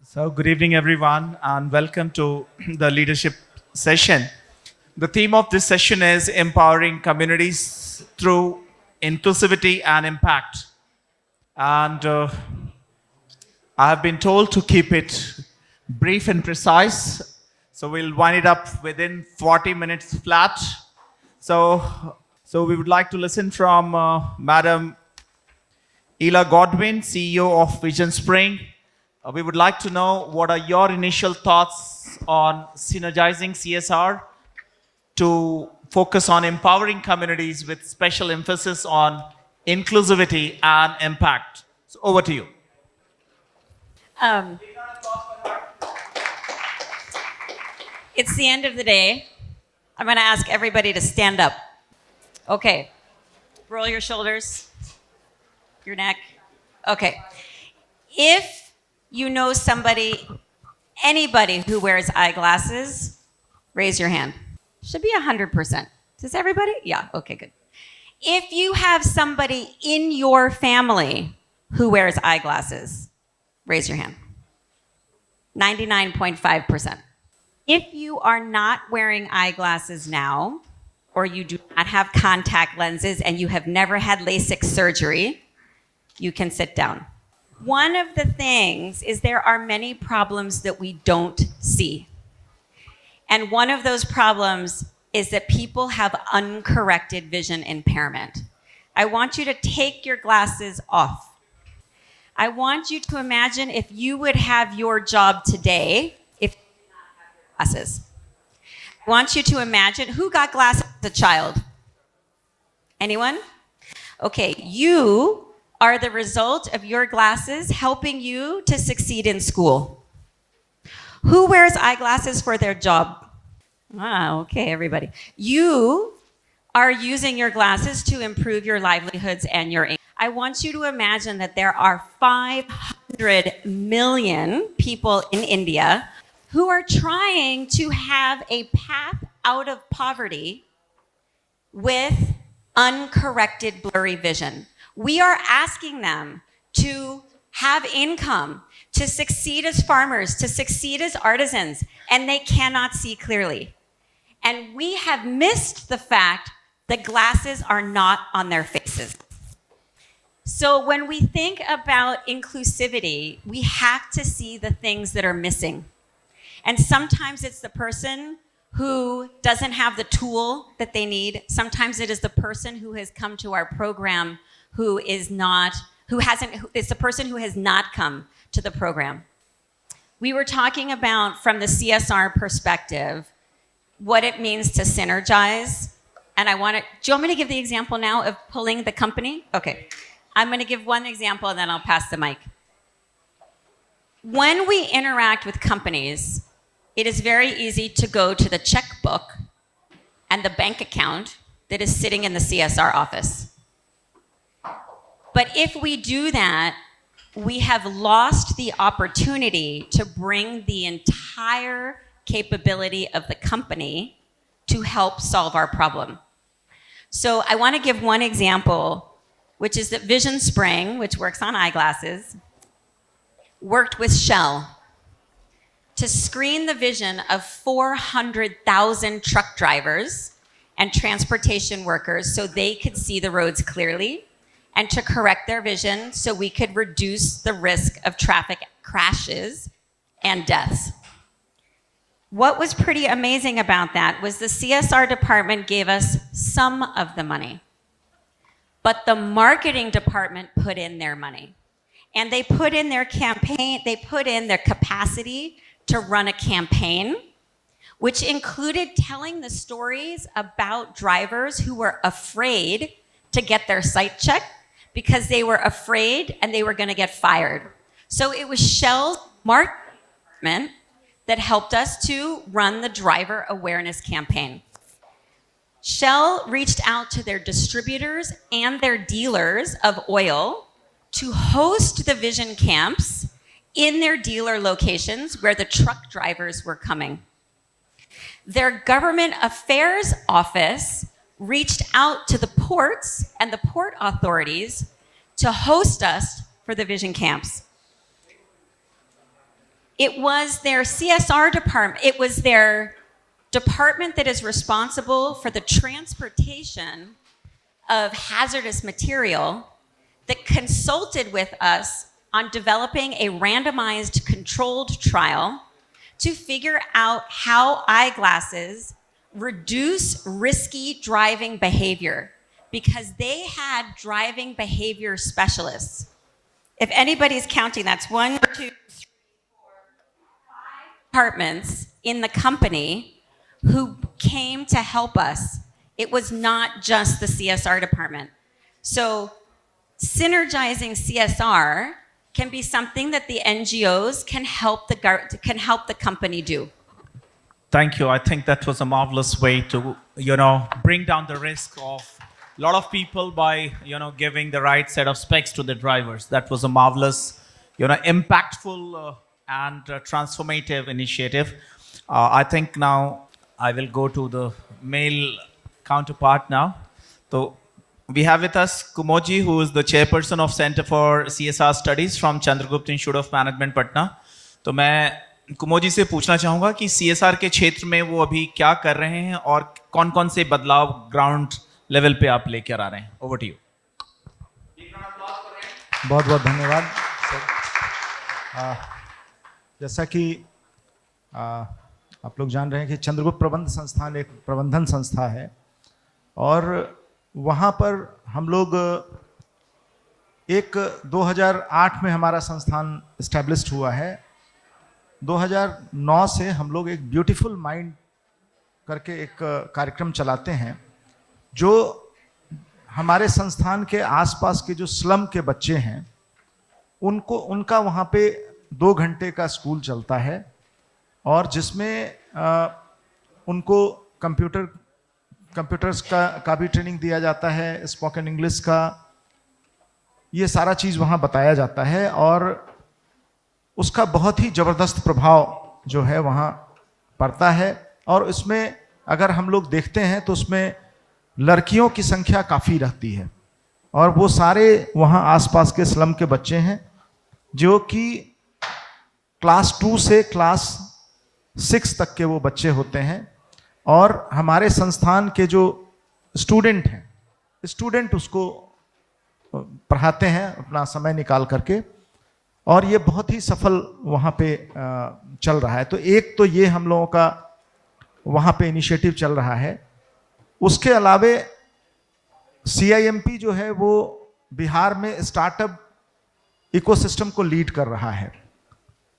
So, good evening, everyone, and welcome to the leadership session. The theme of this session is empowering communities through inclusivity and impact. And I have been told to keep it brief and precise. So, we'll wind it up within 40 minutes flat. So we would like to listen from Madam Gudwin, CEO of VisionSpring. We would like to know what are your initial thoughts on synergizing CSR to focus on empowering communities with special emphasis on inclusivity and impact. So over to you. It's the end of the day. I'm going to ask everybody to stand up. Okay. Roll your shoulders, your neck. Okay. If you know somebody, anybody who wears eyeglasses, raise your hand. Should be 100%. Does everybody? Yeah, okay, good. If you have somebody in your family who wears eyeglasses, raise your hand. 99.5%. If you are not wearing eyeglasses now, or you do not have contact lenses and you have never had LASIK surgery, you can sit down. One of the things is there are many problems that we don't see. And one of those problems is that people have uncorrected vision impairment. I want you to take your glasses off. I want you to imagine if you would have your job today if you did not have your glasses. I want you to imagine who got glasses as a child? Anyone? Okay, you are the result of your glasses helping you to succeed in school. Who wears eyeglasses for their job? Okay, everybody. You are using your glasses to improve your livelihoods and your income. I want you to imagine that there are 500 million people in India who are trying to have a path out of poverty with uncorrected blurry vision. We are asking them to have income, to succeed as farmers, to succeed as artisans, and they cannot see clearly. And we have missed the fact that glasses are not on their faces. So when we think about inclusivity, we have to see the things that are missing. And sometimes it's the person who doesn't have the tool that they need. Sometimes it is the person who has come to our program it's the person who has not come to the program. We were talking about, from the CSR perspective, what it means to synergize. And do you want me to give the example now of pulling the company? Okay. I'm going to give one example and then I'll pass the mic. When we interact with companies, it is very easy to go to the checkbook and the bank account that is sitting in the CSR office. But if we do that, we have lost the opportunity to bring the entire capability of the company to help solve our problem. So I want to give one example, which is that VisionSpring, which works on eyeglasses, worked with Shell to screen the vision of 400,000 truck drivers and transportation workers so they could see the roads clearly, and to correct their vision so we could reduce the risk of traffic crashes and deaths. What was pretty amazing about that was the CSR department gave us some of the money, but the marketing department put in their money. And they put in their campaign, they put in their capacity to run a campaign, which included telling the stories about drivers who were afraid to get their sight checked because they were afraid and they were going to get fired. So it was Shell's marketing department that helped us to run the driver awareness campaign. Shell reached out to their distributors and their dealers of oil to host the vision camps in their dealer locations where the truck drivers were coming. Their government affairs office reached out to the ports and the port authorities to host us for the vision camps. It was their CSR department. It was their department that is responsible for the transportation of hazardous material that consulted with us on developing a randomized controlled trial to figure out how eyeglasses reduce risky driving behavior, because they had driving behavior specialists. If anybody's counting, that's 1, 2, 3, 4, 5 departments in the company who came to help us. It was not just the CSR department. So synergizing CSR can be something that the NGOs can help the company do. Thank you. I think that was a marvelous way to, bring down the risk of a lot of people by, giving the right set of specs to the drivers. That was a marvelous, impactful and transformative initiative. I think now I will go to the male counterpart now. So we have with us Kumod, who is the chairperson of Center for CSR Studies from Chandragupt Institute of Management, Patna. तो मैं कुमोद जी से पूछना चाहूँगा कि CSR के क्षेत्र में वो अभी क्या कर रहे हैं और कौन-कौन से बदलाव ग्राउंड लेवल पे आप लेकर आ रहे हैं. Over to you. बहुत बहुत धन्यवाद सर. जैसा कि आप लोग जान रहे हैं कि चंद्रगुप्त प्रबंध संस्थान एक प्रबंधन संस्था है और वहाँ पर हम लोग 2008 में हमारा संस्थान इस्टेब्लिश्ड हुआ है. 2009 से हम लोग एक ब्यूटीफुल माइंड करके एक कार्यक्रम चलाते हैं जो हमारे संस्थान के आसपास के जो स्लम के बच्चे हैं उनका वहाँ पे 2 घंटे का स्कूल चलता है और जिसमें उनको कंप्यूटर्स का भी ट्रेनिंग दिया जाता है, स्पोकन इंग्लिश का, ये सारा चीज़ वहाँ बताया जाता है और उसका बहुत ही ज़बरदस्त प्रभाव जो है वहाँ पड़ता है. और इसमें अगर हम लोग देखते हैं तो उसमें लड़कियों की संख्या काफ़ी रहती है और वो सारे वहाँ आसपास के स्लम के बच्चे हैं जो कि क्लास 2 से क्लास 6 तक के वो बच्चे होते हैं. और हमारे संस्थान के जो स्टूडेंट उसको पढ़ाते हैं अपना समय निकाल करके और ये बहुत ही सफल वहाँ पे चल रहा है. तो एक तो ये हम लोगों का वहाँ पे इनिशिएटिव चल रहा है. उसके अलावे CIMP जो है वो बिहार में स्टार्टअप इकोसिस्टम को लीड कर रहा है.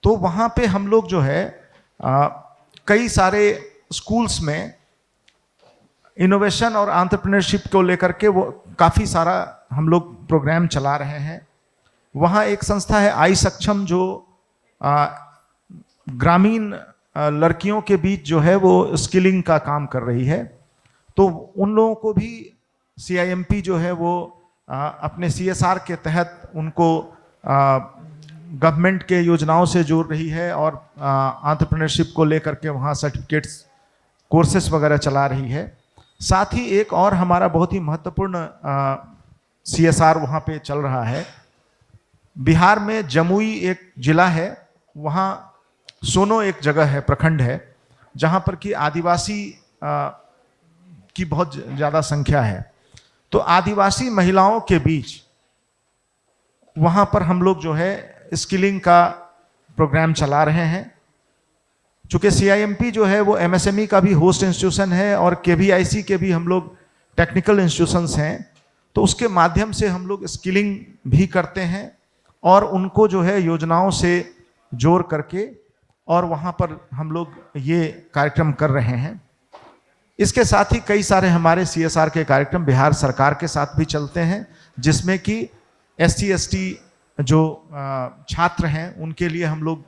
तो वहाँ पे हम लोग जो है कई सारे स्कूल्स में इनोवेशन और एंटरप्रेन्योरशिप को लेकर के वो काफ़ी सारा हम लोग प्रोग्राम चला रहे हैं. वहाँ एक संस्था है आई सक्षम जो ग्रामीण लड़कियों के बीच जो है वो स्किलिंग का काम कर रही है. तो उन लोगों को भी CIMP जो है वो अपने CSR के तहत उनको गवर्नमेंट के योजनाओं से जोड़ रही है और एंटरप्रेन्योरशिप को लेकर के वहाँ सर्टिफिकेट्स कोर्सेस वगैरह चला रही है. साथ ही एक और हमारा बहुत ही महत्वपूर्ण CSR वहाँ पे चल रहा है. बिहार में जमुई एक जिला है, वहाँ सोनो एक जगह है, प्रखंड है, जहाँ पर कि आदिवासी की बहुत ज़्यादा संख्या है. तो आदिवासी महिलाओं के बीच वहाँ पर हम लोग जो है स्किलिंग का प्रोग्राम चला रहे हैं. चूँकि CIMP जो है वो MSME का भी होस्ट इंस्टीट्यूशन है और KVIC के भी हम लोग टेक्निकल इंस्टीट्यूशंस हैं. तो उसके माध्यम से हम लोग स्किलिंग भी करते हैं और उनको जो है योजनाओं से जोड़ करके और वहाँ पर हम लोग ये कार्यक्रम कर रहे हैं. इसके साथ ही कई सारे हमारे CSR के कार्यक्रम बिहार सरकार के साथ भी चलते हैं जिसमें कि SC ST जो छात्र हैं उनके लिए हम लोग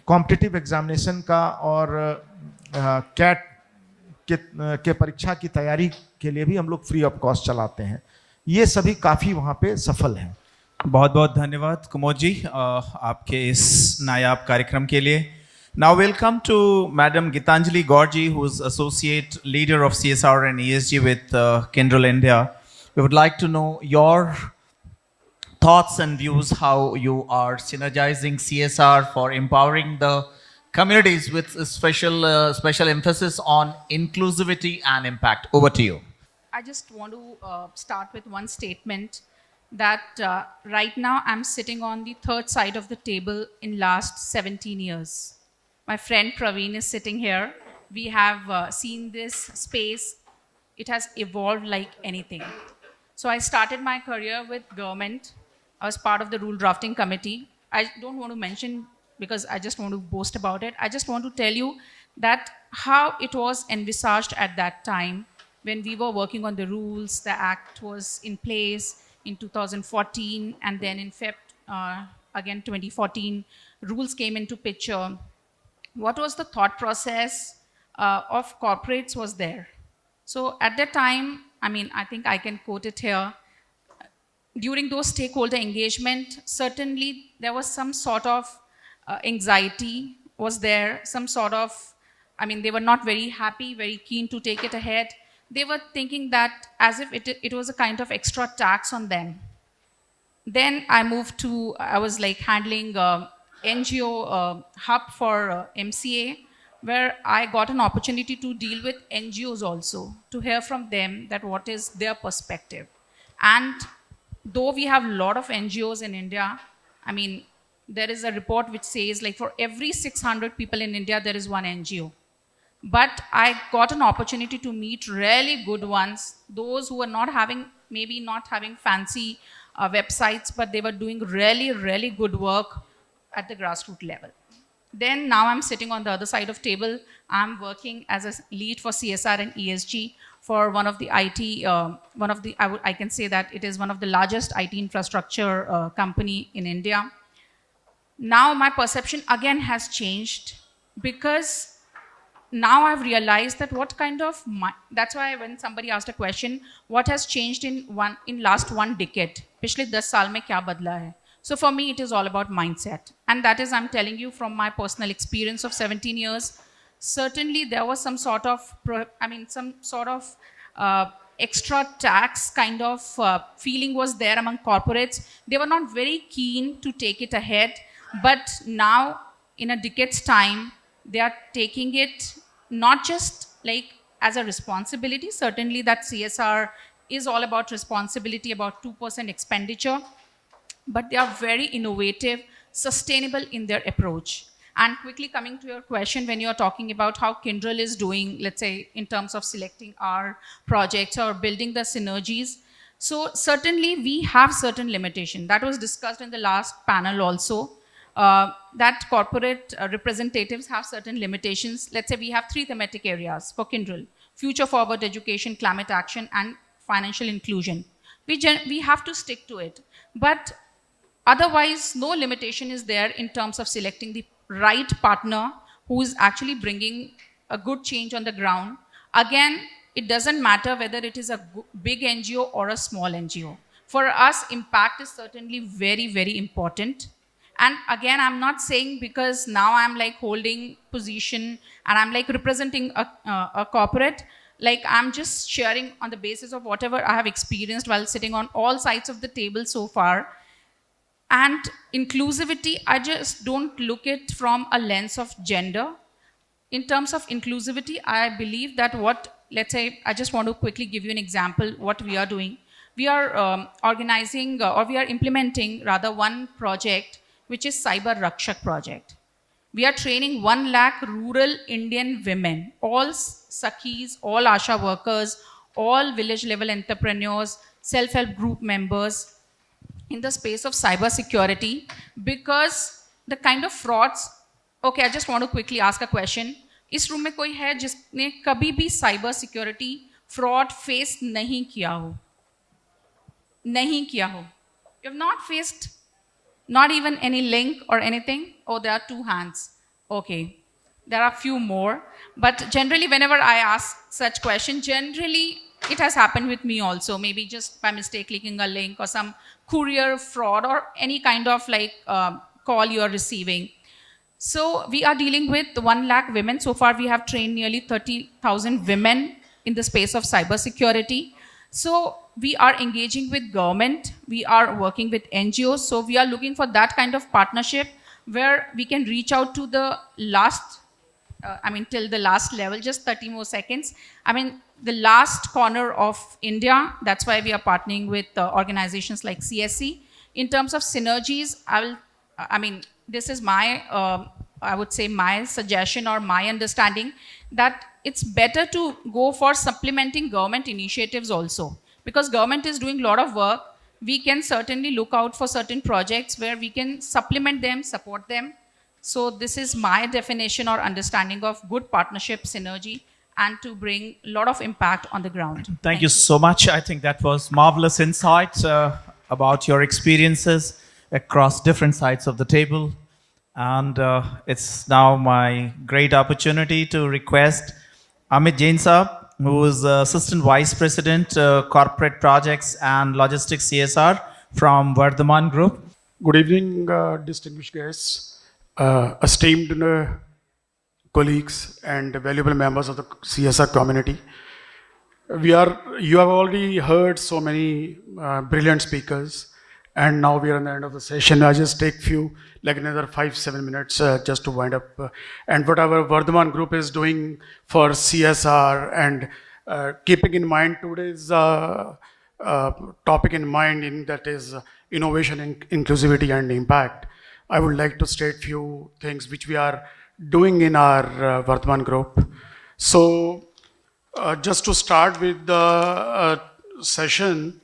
कॉम्पिटिटिव एग्जामिनेशन का और कैट के परीक्षा की तैयारी के लिए भी हम लोग फ्री ऑफ कॉस्ट चलाते हैं. ये सभी काफ़ी वहाँ पे सफल हैं. बहुत बहुत धन्यवाद कुमोद जी आपके इस नायाब कार्यक्रम के लिए. Now welcome to Madam Gitanjali Gorji, who is Associate Leader of CSR and ESG with Kyndryl India. We would like to know your thoughts and views how you are synergizing CSR for empowering the communities with a special emphasis on inclusivity and impact. Over to you. I just want to start with one statement that right now I'm sitting on the third side of the table in last 17 years. My friend Praveen is sitting here. We have seen this space. It has evolved like anything. So I started my career with government. I was part of the rule drafting committee. I don't want to mention because I just want to boast about it. I just want to tell you that how it was envisaged at that time when we were working on the rules. The act was in place in 2014, and then in again 2014, rules came into picture. What was the thought process of corporates was there. So at that time, I mean, I think I can quote it here. During those stakeholder engagement, certainly there was some sort of anxiety was there, some sort of, I mean, they were not very happy, very keen to take it ahead. They were thinking that as if it was a kind of extra tax on them. Then I moved to, I was like handling NGO hub for MCA, where I got an opportunity to deal with NGOs also, to hear from them that what is their perspective. And though we have a lot of NGOs in India, I mean, there is a report which says like for every 600 people in India, there is one NGO. But I got an opportunity to meet really good ones, those who were not having, maybe not having fancy websites, but they were doing really, really good work at the grassroots level. Then now I'm sitting on the other side of table. I'm working as a lead for CSR and ESG for one of the IT, I can say that it is one of the largest IT infrastructure company in India. Now my perception again has changed because now I've realized that what kind of, that's why when somebody asked a question, what has changed in last one decade? Piछle 10 saal mein kya badla hai? So for me, it is all about mindset. And that is, I'm telling you from my personal experience of 17 years, certainly there was some sort of, extra tax kind of feeling was there among corporates. They were not very keen to take it ahead. But now, in a decade's time, they are taking it not just like as a responsibility. Certainly that CSR is all about responsibility, about 2% expenditure. But they are very innovative, sustainable in their approach. And quickly coming to your question, when you're talking about how Kyndryl is doing, let's say, in terms of selecting our projects or building the synergies. So certainly we have certain limitation. That was discussed in the last panel also, that corporate representatives have certain limitations. Let's say we have 3 thematic areas for Kyndryl: future forward education, climate action, and financial inclusion. We have to stick to it. But otherwise, no limitation is there in terms of selecting the right partner who is actually bringing a good change on the ground. Again, it doesn't matter whether it is a big NGO or a small NGO. For us, impact is certainly very, very important. And again, I'm not saying because now I'm like holding position and I'm like representing a corporate, like I'm just sharing on the basis of whatever I have experienced while sitting on all sides of the table so far. And inclusivity, I just don't look it from a lens of gender. In terms of inclusivity, I believe that let's say, I just want to quickly give you an example, what we are doing. We are organizing, or we are implementing rather one project, which is Cyber Rakshak project. We are training 1 lakh rural Indian women, all Sakhis, all Asha workers, all village level entrepreneurs, self-help group members in the space of cyber security, because the kind of frauds, okay, I just want to quickly ask a question. इस room में कोई है जिसने कभी भी cyber security fraud face नहीं किया हो? नहीं किया हो? You have not faced not even any link or anything? Oh, there are 2 hands. Okay. There are a few more. But generally, whenever I ask such question, generally it has happened with me also. Maybe just by mistake clicking a link or some courier fraud or any kind of like call you are receiving. So we are dealing with 1 lakh women. So far, we have trained nearly 30,000 women in the space of cyber security. So we are engaging with government, we are working with NGOs. So we are looking for that kind of partnership where we can reach out to the last, till the last level, just 30 more seconds. The last corner of India. That's why we are partnering with organizations like CSC. In terms of synergies, this is my, I would say my suggestion or my understanding that it's better to go for supplementing government initiatives also. Because government is doing a lot of work, we can certainly look out for certain projects where we can supplement them, support them. So this is my definition or understanding of good partnership synergy and to bring a lot of impact on the ground. Thank you so much. I think that was marvelous insight about your experiences across different sides of the table. And it's now my great opportunity to request Amit Jain sir, who is Assistant Vice President, Corporate Projects and Logistics CSR from Vardhman Group. Good evening, distinguished guests, esteemed colleagues and valuable members of the CSR community. You have already heard so many brilliant speakers, and now we are at the end of the session. I just take another 5-7 minutes just to wind up. And whatever Vardhman Group is doing for CSR and keeping in mind today's topic in mind, that is innovation, inclusivity and impact. I would like to state few things which we are doing in our Vardhman Group. So just to start with the session,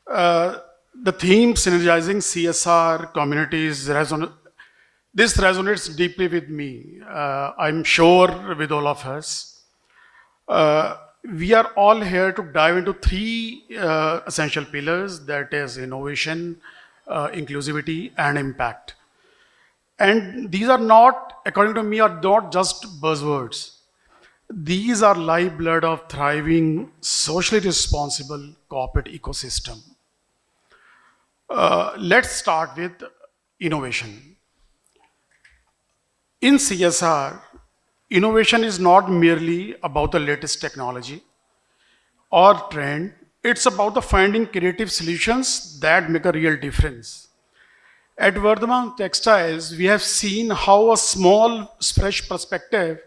the theme synergizing CSR communities this resonates deeply with me. I'm sure with all of us. We are all here to dive into three essential pillars, that is innovation, inclusivity and impact. And these are not, according to me, are not just buzzwords. These are lifeblood of thriving, socially responsible corporate ecosystem. Let's start with innovation. In CSR, innovation is not merely about the latest technology or trend. It's about the finding creative solutions that make a real difference. At Vardhman Textiles, we have seen how a small, fresh perspective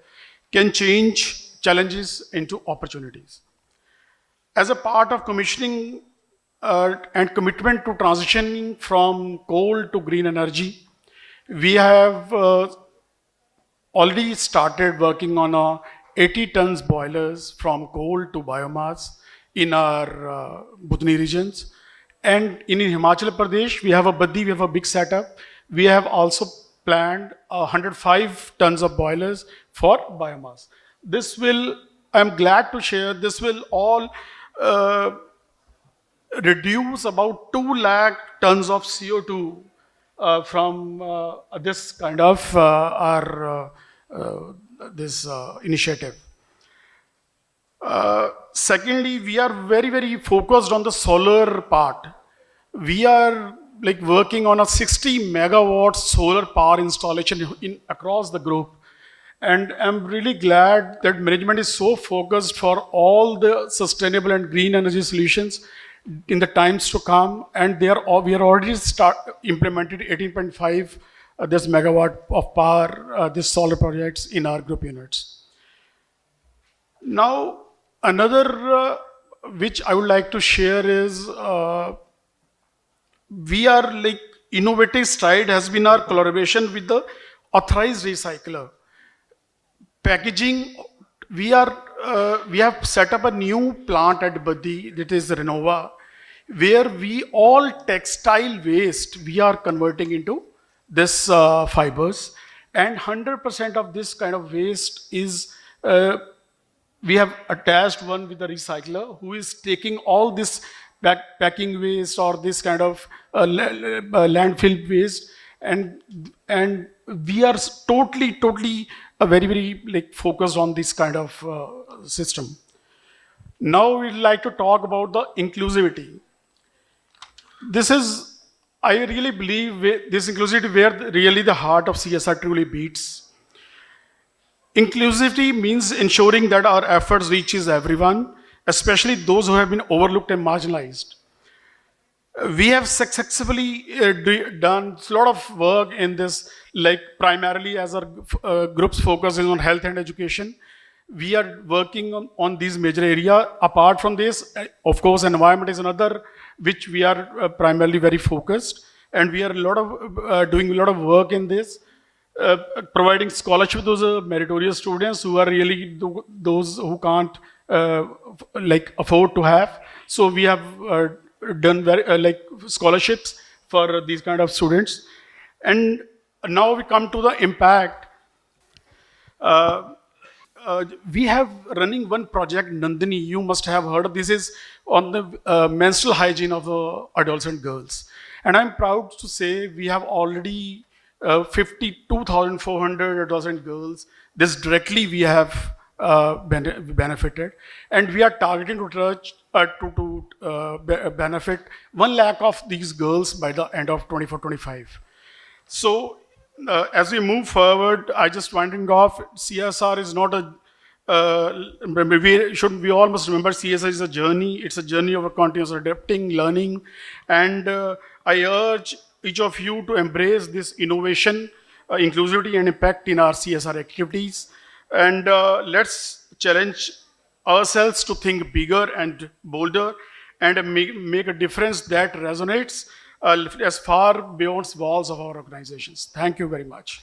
can change challenges into opportunities. As a part of commissioning and commitment to transitioning from coal to green energy, we have already started working on 80 tons boilers from coal to biomass in our Budni regions. And in Himachal Pradesh, we have a big setup. We have also planned 105 tons of boilers for biomass. I'm glad to share, this will all reduce about 2 lakh tons of CO2 from this kind of this initiative. Secondly, we are very, very focused on the solar part. We are working on a 60 megawatt solar power installation across the group. And I'm really glad that management is so focused for all the sustainable and green energy solutions in the times to come. And we are already implemented 18.5 this megawatt of power, this solar projects in our group units. Now, another which I would like to share is innovative stride has been our collaboration with the authorized recycler. Packaging, we have set up a new plant at Baddi, that is Renova, where all textile waste we are converting into this fibers, and 100% of this kind of waste is we have attached one with the recycler who is taking all this packing waste or this kind of landfill waste, and we are totally very, very focused on this kind of system. Now we'd like to talk about the inclusivity. I really believe this inclusivity where really the heart of CSR truly beats. Inclusivity means ensuring that our efforts reaches everyone, especially those who have been overlooked and marginalized. We have successfully done a lot of work in this, like primarily as our group's focus is on health and education. We are working on these major area. Apart from this, of course, environment is another which we are primarily very focused, and we are doing a lot of work in this, providing scholarship to those meritorious students who are really those who can't like afford to have. So we have done very like scholarships for these kind of students. And now we come to the impact. We have running one project, Nandini, you must have heard of. This is on the menstrual hygiene of adolescent girls. And I'm proud to say we have already 52,400 adolescent girls. This directly we have benefited. And we are targeting to touch, benefit 1 lakh of these girls by the end of 24-25. So as we move forward, I just winding off, CSR is not a, we all must remember CSR is a journey. It's a journey of a continuous adapting, learning. And I urge each of you to embrace this innovation, inclusivity and impact in our CSR activities. And let's challenge ourselves to think bigger and bolder and make a difference that resonates as far beyond walls of our organizations. Thank you very much.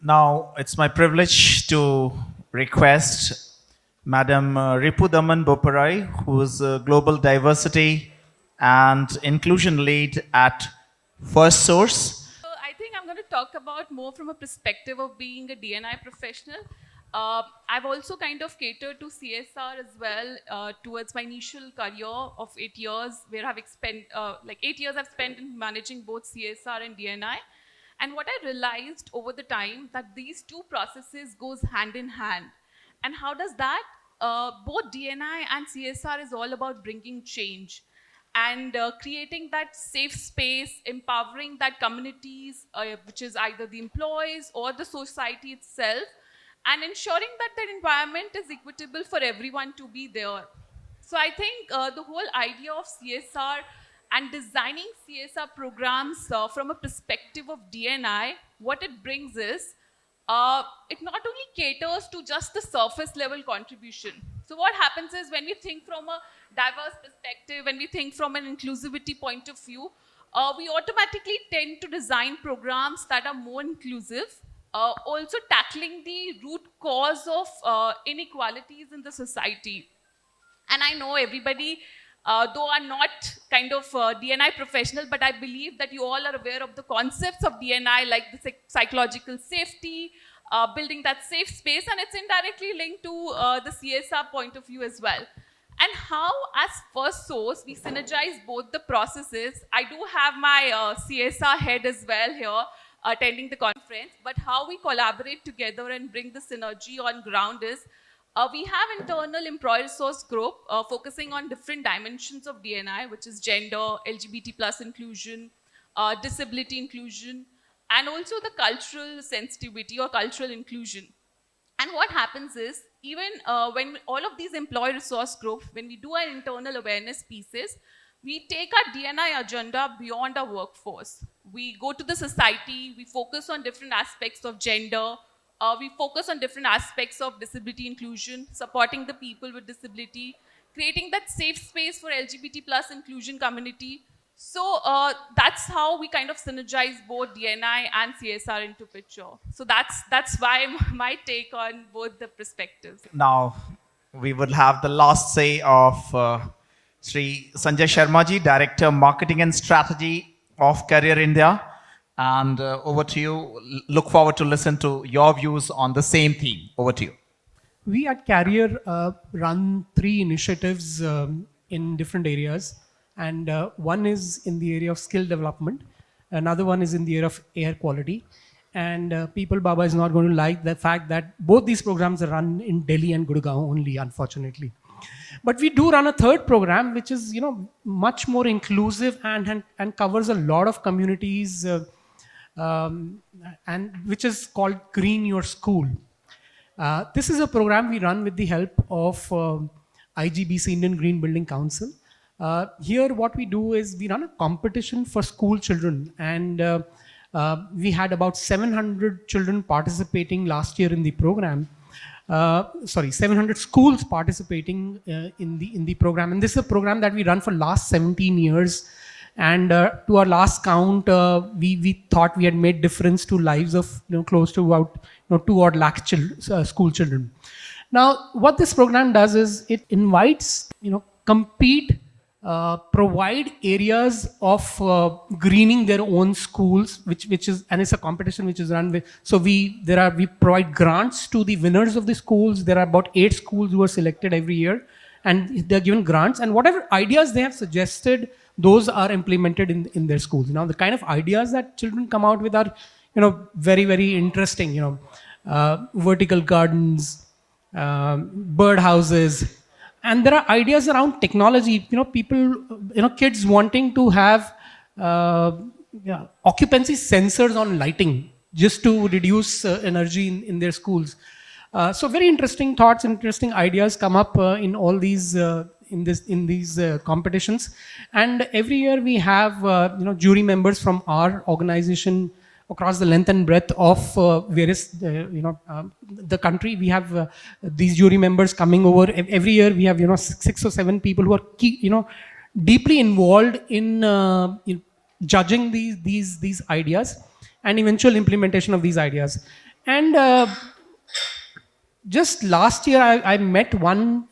Now, it's my privilege to request Madam Ripudaman Boparai, who is a Global Diversity and Inclusion Lead at FirstSource. I think I'm going to talk about more from a perspective of being a D&I professional. I've also kind of catered to CSR as well towards my initial career of 8 years, where I've spent like 8 years I've spent in managing both CSR and D&I. And what I realized over the time that these two processes goes hand in hand. And how does that? Both D&I and CSR is all about bringing change and creating that safe space, empowering that communities, which is either the employees or the society itself, and ensuring that that environment is equitable for everyone to be there. So I think the whole idea of CSR and designing CSR programs from a perspective of D&I, what it brings is, it not only caters to just the surface level contribution. So what happens is when we think from a diverse perspective, when we think from an inclusivity point of view, we automatically tend to design programs that are more inclusive, also tackling the root cause of inequalities in the society. And I know everybody, though are not kind of D&I professional, but I believe that you all are aware of the concepts of D&I, like the psychological safety, building that safe space, and it's indirectly linked to the CSR point of view as well. And how, as FirstSource, we synergize both the processes. I do have my CSR head as well here, attending the conference, but how we collaborate together and bring the synergy on ground is, we have internal employer resource group focusing on different dimensions of D&I, which is gender, LGBT plus inclusion, disability inclusion, and also the cultural sensitivity or cultural inclusion. And what happens is, even when all of these employee resource groups, when we do our internal awareness pieces, we take our D&I agenda beyond our workforce. We go to the society, we focus on different aspects of gender, we focus on different aspects of disability inclusion, supporting the people with disability, creating that safe space for LGBT plus inclusion community. So that's how we kind of synergize both D&I and CSR into picture. So that's why my take on both the perspectives. Now, we will have the last say of Sri Sanjay Sharma ji, Director Marketing and Strategy of Career India. And over to you. Look forward to listen to your views on the same theme. Over to you. We at Carrier run 3 initiatives in different areas. And one is in the area of skill development. Another one is in the area of air quality. And People Baba is not going to like the fact that both these programs are run in Delhi and Gurgaon only, unfortunately. But we do run a third program, which is, much more inclusive and covers a lot of communities, and which is called Green Your School. This is a program we run with the help of IGBC, Indian Green Building Council. Here what we do is we run a competition for school children, and we had about 700 children participating last year in the program. 700 schools participating in the program, and this is a program that we run for last 17 years. And to our last count, we thought we had made difference to lives of close to about 2 odd lakh school children. Now, what this program does is it invites compete, provide areas of greening their own schools, which is, and it's a competition which is run with. So we provide grants to the winners of the schools. There are about 8 schools who are selected every year, and they're given grants. And whatever ideas they have suggested, those are implemented in their schools. Now, the kind of ideas that children come out with are, very, very interesting. Vertical gardens, bird houses, and there are ideas around technology. People, kids wanting to have occupancy sensors on lighting just to reduce energy in their schools. So very interesting thoughts, interesting ideas come up in all these in these competitions. And every year we have jury members from our organization across the length and breadth of various the country. We have these jury members coming over every year. We have 6 or 7 people who are deeply involved in judging these ideas and eventual implementation of these ideas. And just last year I met one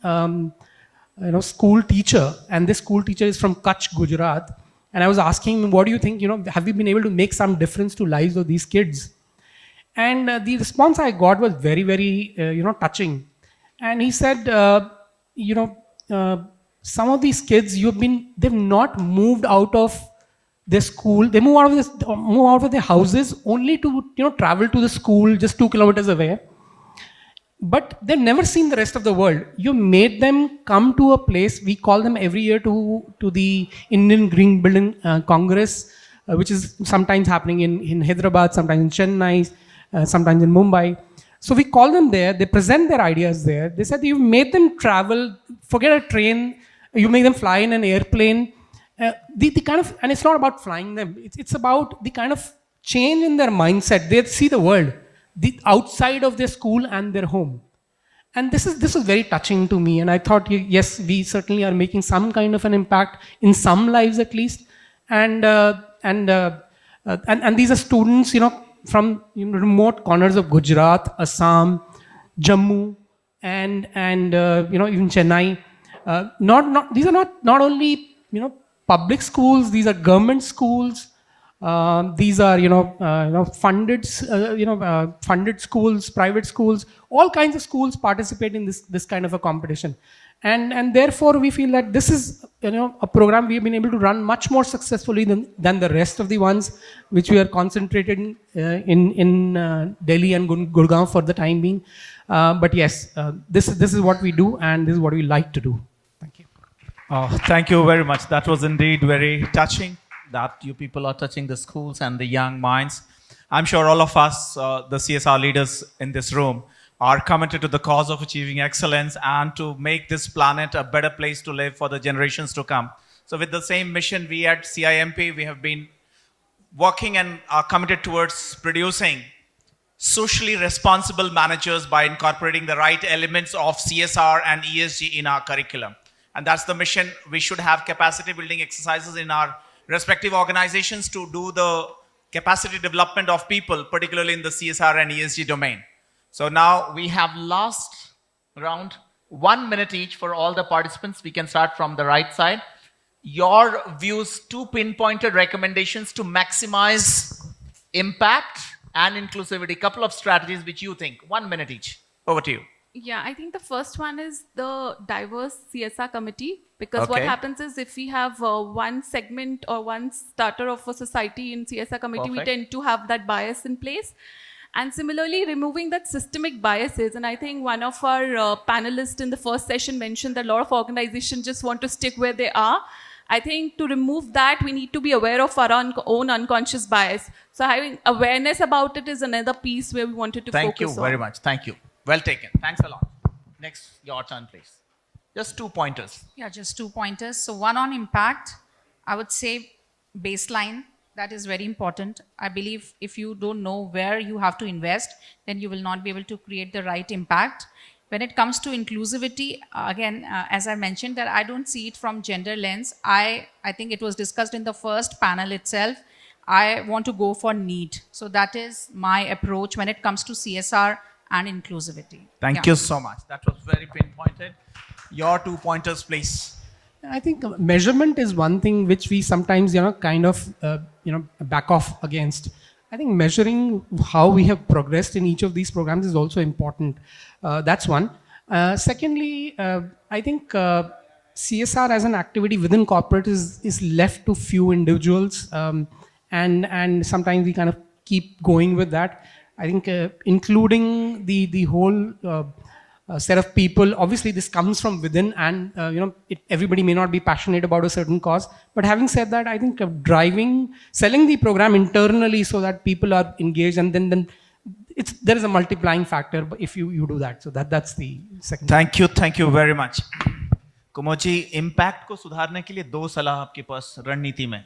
school teacher, and this school teacher is from Kutch, Gujarat. And I was asking him, what do you think, have we been able to make some difference to lives of these kids? And the response I got was very, very, touching. And he said, some of these kids, they've not moved out of their school. They move out of their houses only to, travel to the school just 2 kilometers away. But they've never seen the rest of the world. You made them come to a place. We call them every year to the Indian Green Building Congress, which is sometimes happening in Hyderabad, sometimes in Chennai, sometimes in Mumbai. So we call them there. They present their ideas there. They said you made them travel, forget a train. You make them fly in an airplane. The kind of, and it's not about flying them. It's about the kind of change in their mindset. They see the world, the outside of their school and their home. And this is very touching to me. And I thought, yes, we certainly are making some kind of an impact in some lives at least. And these are students, from remote corners of Gujarat, Assam, Jammu, and even Chennai. These are not only public schools. These are government schools. These are funded schools, private schools. All kinds of schools participate in this kind of a competition, and therefore we feel that this is a program we have been able to run much more successfully than the rest of the ones which we are concentrated in Delhi and Gurgaon for the time being. But yes, this is what we do, and this is what we like to do. Thank you. Thank you very much. That was indeed very touching, that you people are touching the schools and the young minds. I'm sure all of us, the CSR leaders in this room, are committed to the cause of achieving excellence and to make this planet a better place to live for the generations to come. So with the same mission, we at CIMP, we have been working and are committed towards producing socially responsible managers by incorporating the right elements of CSR and ESG in our curriculum. And that's the mission. We should have capacity building exercises in our respective organizations to do the capacity development of people, particularly in the CSR and ESG domain. So now we have last round, 1 minute each for all the participants. We can start from the right side. Your views, 2 pinpointed recommendations to maximize impact and inclusivity, couple of strategies which you think. 1 minute each. Over to you. Yeah, I think the first one is the diverse CSR committee, because what happens is if we have one segment or one starter of a society in CSR committee, we tend to have that bias in place. And similarly, removing that systemic biases. And I think one of our panelists in the first session mentioned that a lot of organizations just want to stick where they are. I think to remove that, we need to be aware of our own unconscious bias. So having awareness about it is another piece where we wanted to focus on. Thank you very much. Thank you. Well taken. Thanks a lot. Next, your turn, please. Just 2 pointers. Yeah, just 2 pointers. So one on impact, I would say baseline, that is very important. I believe if you don't know where you have to invest, then you will not be able to create the right impact. When it comes to inclusivity, again, as I mentioned, that I don't see it from gender lens. I think it was discussed in the first panel itself. I want to go for need. So that is my approach when it comes to CSR and inclusivity. Thank you so much. That was very pinpointed. Your 2 pointers, please. I think measurement is one thing which we sometimes, kind of, back off against. I think measuring how we have progressed in each of these programs is also important. That's one. Secondly, I think CSR as an activity within corporate is left to few individuals, and sometimes we kind of keep going with that. I think including the whole set of people. Obviously, this comes from within, and everybody may not be passionate about a certain cause. But having said that, I think selling the program internally so that people are engaged, and then there is a multiplying factor if you do that. So that's the second. Thank you very much. Kumod ji, impact को सुधारने के लिए 2 सलाह आपके पास रणनीति में.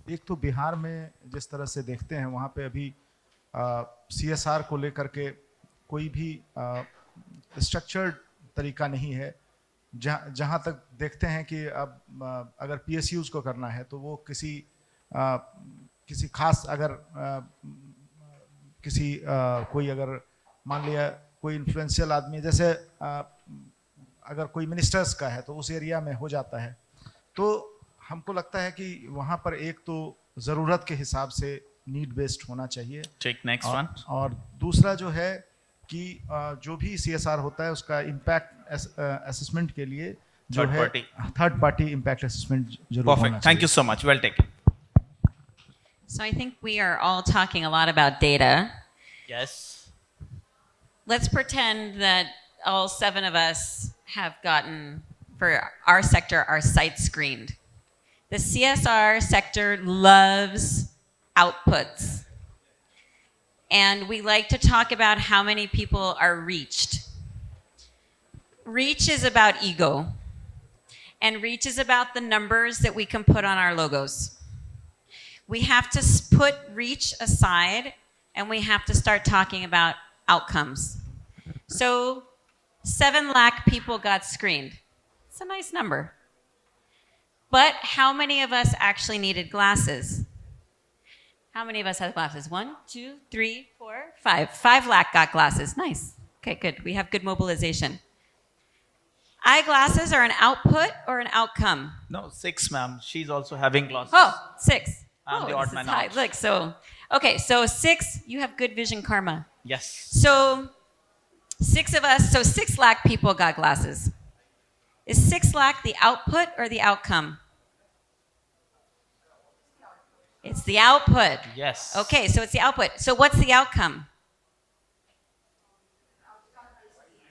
एक तो बिहार में जिस तरह से देखते हैं वहाँ पे अभी CSR को लेकर के कोई भी स्ट्रक्चर्ड तरीका नहीं है. जहाँ तक देखते हैं कि अब अगर PSUs को करना है तो वो किसी खास अगर कोई अगर मान लिया कोई इन्फ्लुएंशियल आदमी, जैसे अगर कोई मिनिस्टर्स का है तो उस एरिया में हो जाता है. तो हमको लगता है कि वहाँ पर एक तो ज़रूरत के हिसाब से नीड बेस्ड होना चाहिए. Take next one. और दूसरा जो है कि जो भी CSR होता है उसका इम्पैक्ट असेसमेंट के लिए जो है थर्ड पार्टी इम्पैक्ट असेसमेंट जरूर होना चाहिए. Thank you so much. Well taken. So I think we are all talking a lot about data. Yes. Let's pretend that all 7 of us have gotten, for our sector, our sites screened. The CSR sector loves outputs. And we like to talk about how many people are reached. Reach is about ego. And reach is about the numbers that we can put on our logos. We have to put reach aside and we have to start talking about outcomes. So 7 lakh people got screened. It's a nice number. But how many of us actually needed glasses? How many of us had glasses? 1, 2, 3, 4, 5. 5 lakh got glasses. Nice. Okay, good. We have good mobilization. Eyeglasses are an output or an outcome? No, 6, ma'am. She's also having glasses. Oh, 6. I'm the odd man out. Look, okay, so 6, you have good vision karma. Yes. So 6 of us, so 6 lakh people got glasses. Is 6 lakh the output or the outcome? It's the output. Yes. Okay, so it's the output. So what's the outcome?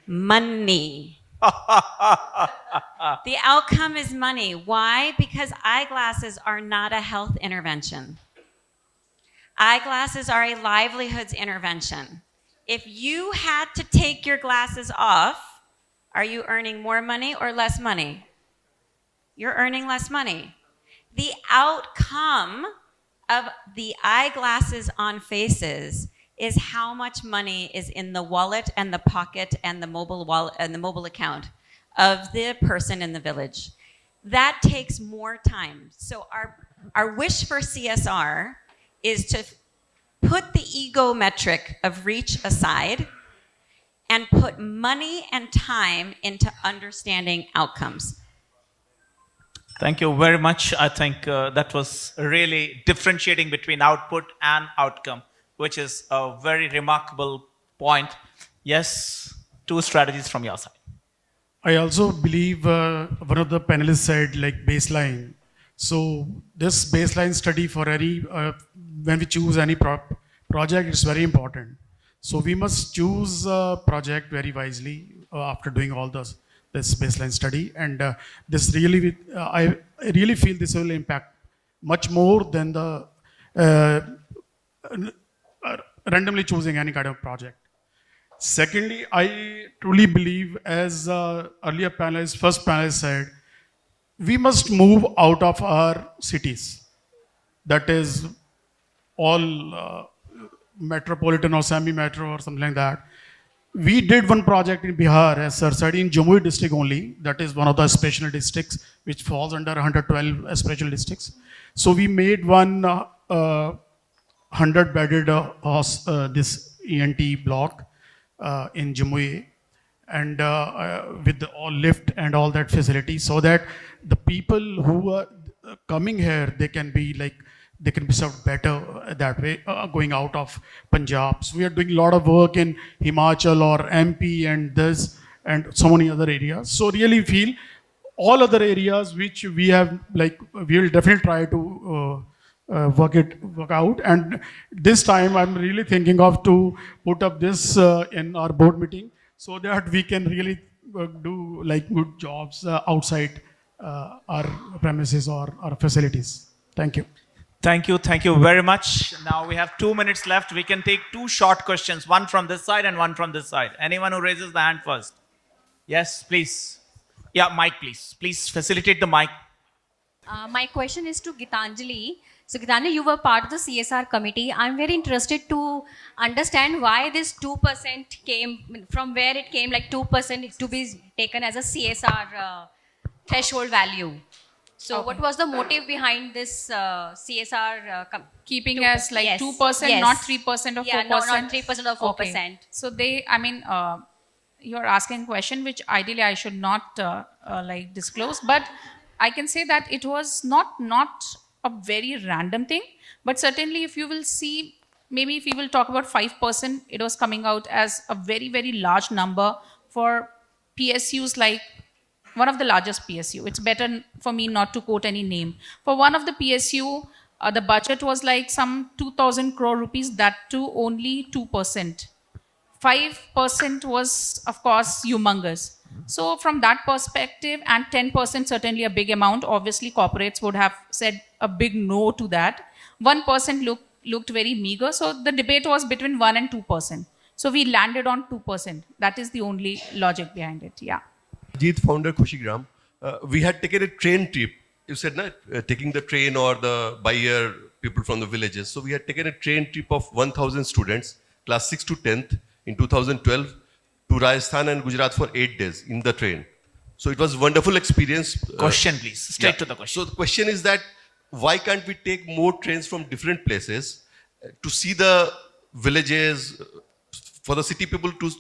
Money. The outcome is money. Why? Because eyeglasses are not a health intervention. Eyeglasses are a livelihoods intervention. If you had to take your glasses off, are you earning more money or less money? You're earning less money. The outcome of the eyeglasses on faces is how much money is in the wallet and the pocket and the mobile wallet and the mobile account of the person in the village. That takes more time. So our wish for CSR is to put the ego metric of reach aside and put money and time into understanding outcomes. Thank you very much. I think that was really differentiating between output and outcome, which is a very remarkable point. Yes, 2 strategies from your side. I also believe one of the panelists said like baseline. So this baseline study for any, when we choose any project, it's very important. So we must choose a project very wisely after doing all this baseline study. And this really, I really feel this will impact much more than the randomly choosing any kind of project. Secondly, I truly believe, as earlier panelist, first panelist said, we must move out of our cities. That is all metropolitan or semi-metro or something like that. We did one project in Bihar, as sir said, in Jamui district only. That is one of the special districts which falls under 112 special districts. So we made one 100-bedded this ENT block in Jamui, and with all lift and all that facility, so that the people who are coming here, they can be served better that way, going out of Punjab. So we are doing a lot of work in Himachal or MP and this and so many other areas. So really feel all other areas which we have, we will definitely try to work out. And this time I'm really thinking of to put up this in our board meeting, so that we can really do good jobs outside our premises or our facilities. Thank you. Thank you very much. Now we have 2 minutes left. We can take 2 short questions, one from this side and one from this side. Anyone who raises the hand first? Yes, please. Yeah, mic, please. Please facilitate the mic. My question is to Gitanjali. So Gitanjali, you were part of the CSR committee. I'm very interested to understand why this 2% came, from where it came, 2% to be taken as a CSR threshold value. So what was the motive behind this CSR? Keeping as 2%, yes. not 3% or 4%? Yeah, no, not 3% or 4%. Okay. So you're asking a question which ideally I should not disclose, but I can say that it was not a very random thing, but certainly if you will see, maybe if you will talk about 5%, it was coming out as a very, very large number for PSUs, one of the largest PSU. It's better for me not to quote any name. For one of the PSU, the budget was some 2,000 crore rupees, that too only 2%. 5% was, of course, humongous. So from that perspective, and 10% certainly a big amount, obviously corporates would have said a big no to that. 1% looked very meager. So the debate was between 1 and 2%. So we landed on 2%. That is the only logic behind it. Yeah. Jeet founder Khushigram, we had taken a train trip. You said, taking the train or the by ear people from the villages. So we had taken a train trip of 1,000 students, class 6 to 10th, in 2012 to Rajasthan and Gujarat for 8 days in the train. So it was a wonderful experience. Question, please. Straight to the question. So the question is that why can't we take more trains from different places to see the villages, for the city people to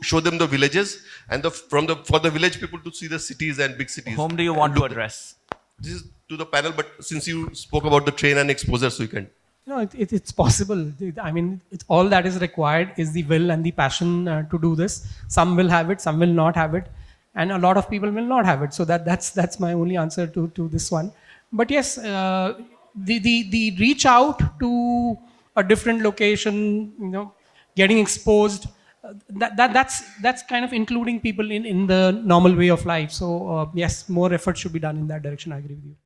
show them the villages, and for the village people to see the cities and big cities. Whom do you want to address? This is to the panel, but since you spoke about the train and exposure, so you can. No, it's possible. I mean, it's all that is required is the will and the passion to do this. Some will have it, some will not have it, and a lot of people will not have it. So that's my only answer to this one. But yes, the reach out to a different location, getting exposed, that's kind of including people in the normal way of life. So yes, more effort should be done in that direction. I agree with you.